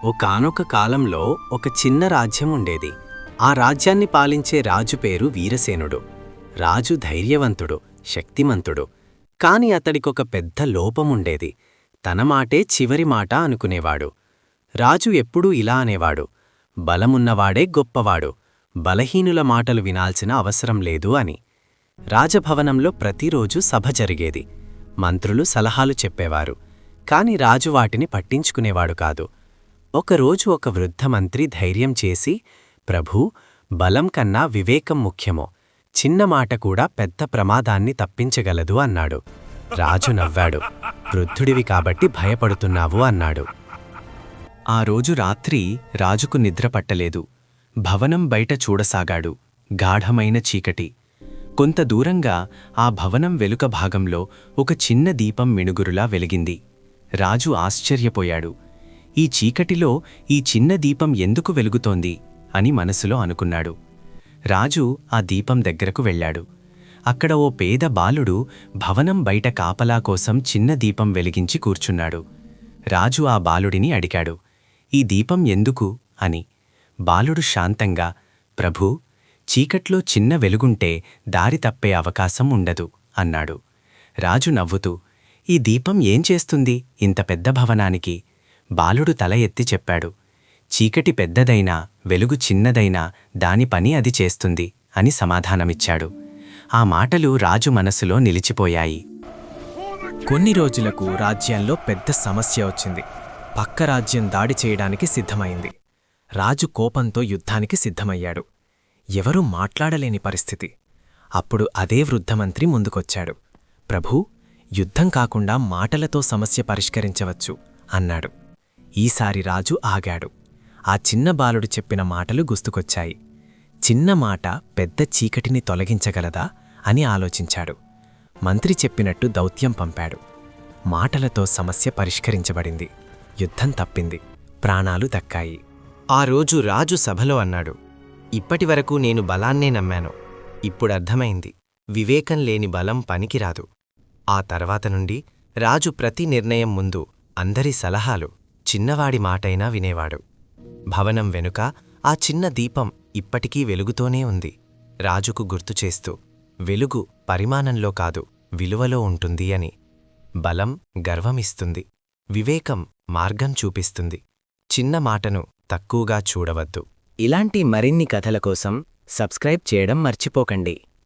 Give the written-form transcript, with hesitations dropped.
ఒకానొక కాలంలో ఒక చిన్న రాజ్యం ఉండేది. ఆ రాజ్యాన్ని పాలించే రాజు పేరు వీరసేనుడు. రాజు ధైర్యవంతుడు, శక్తిమంతుడు. కాని అతడికొక పెద్ద లోపముండేది. తన మాటే చివరి మాట అనుకునేవాడు. రాజు ఎప్పుడూ ఇలా అనేవాడు: బలమున్నవాడే గొప్పవాడు, బలహీనుల మాటలు వినాల్సిన అవసరం లేదు అని. రాజభవనంలో ప్రతిరోజూ సభ జరిగేది. మంత్రులు సలహాలు చెప్పేవారు, కాని రాజు వాటిని పట్టించుకునేవాడు కాదు. ఒకరోజు ఒక వృద్ధ మంత్రి ధైర్యం చేసి, ప్రభూ, బలం కన్నా వివేకం ముఖ్యమో, చిన్న మాట కూడా పెద్ద ప్రమాదాన్ని తప్పించగలదు అన్నాడు. రాజు నవ్వాడు. వృద్ధుడివి కాబట్టి భయపడుతున్నావు అన్నాడు. ఆ రోజు రాత్రి రాజుకు నిద్ర పట్టలేదు. భవనం బయట చూడసాగాడు. గాఢమైన చీకటి. కొంత దూరంగా ఆ భవనం వెలుక భాగంలో ఒక చిన్న దీపం మిణుగురులా వెలిగింది. రాజు ఆశ్చర్యపోయాడు. ఈ చీకటిలో ఈ చిన్న దీపం ఎందుకు వెలుగుతోంది అని మనసులో అనుకున్నాడు. రాజు ఆ దీపం దగ్గరకు వెళ్ళాడు. అక్కడ ఓ పేద బాలుడు భవనం బయట కాపలా కోసం చిన్న దీపం వెలిగించి కూర్చున్నాడు. రాజు ఆ బాలుడిని అడిగాడు, ఈ దీపం ఎందుకు అని. బాలుడు శాంతంగా, ప్రభూ, చీకట్లో చిన్న వెలుగుంటే దారి తప్పే అవకాశం ఉండదు అన్నాడు. రాజు నవ్వుతూ, ఈ దీపం ఏం చేస్తుంది ఇంత పెద్ద భవనానికి? బాలుడు తల ఎత్తి చెప్పాడు, చీకటి పెద్దదైనా, వెలుగు చిన్నదైనా దాని పని అది చేస్తుంది అని సమాధానమిచ్చాడు. ఆ మాటలు రాజు మనసులో నిలిచిపోయాయి. కొన్ని రోజులకు రాజ్యంలో పెద్ద సమస్య వచ్చింది. పక్క రాజ్యం దాడి చేయడానికి సిద్ధమైంది. రాజు కోపంతో యుద్ధానికి సిద్ధమయ్యాడు. ఎవరూ మాట్లాడలేని పరిస్థితి. అప్పుడు అదే వృద్ధమంత్రి ముందుకొచ్చాడు. ప్రభూ, యుద్ధం కాకుండా మాటలతో సమస్య పరిష్కరించవచ్చు అన్నాడు. ఈసారి రాజు ఆగాడు. ఆ చిన్న బాలుడు చెప్పిన మాటలు గుర్తుకొచ్చాయి. చిన్న మాట పెద్ద చీకటిని తొలగించగలదా అని ఆలోచించాడు. మంత్రి చెప్పినట్టు దౌత్యం పంపాడు. మాటలతో సమస్య పరిష్కరించబడింది. యుద్ధం తప్పింది. ప్రాణాలు దక్కాయి. ఆ రోజు రాజు సభలో అన్నాడు, ఇప్పటివరకు నేను బలాన్నే నమ్మాను. ఇప్పుడర్థమైంది, వివేకం లేని బలం పనికిరాదు. ఆ తర్వాత నుండి రాజు ప్రతి నిర్ణయం ముందు అందరి సలహాలు, చిన్నవాడి మాటైనా వినేవాడు. భవనం వెనుక ఆ చిన్న దీపం ఇప్పటికీ వెలుగుతోనే ఉంది. రాజుకు గుర్తుచేస్తూ, వెలుగు పరిమాణంలో కాదు, విలువలో ఉంటుంది అని. బలం గర్వమిస్తుంది, వివేకం మార్గం చూపిస్తుంది. చిన్న మాటను తక్కువగా చూడవద్దు. ఇలాంటి మరిన్ని కథల కోసం సబ్స్క్రైబ్ చేయడం మర్చిపోకండి.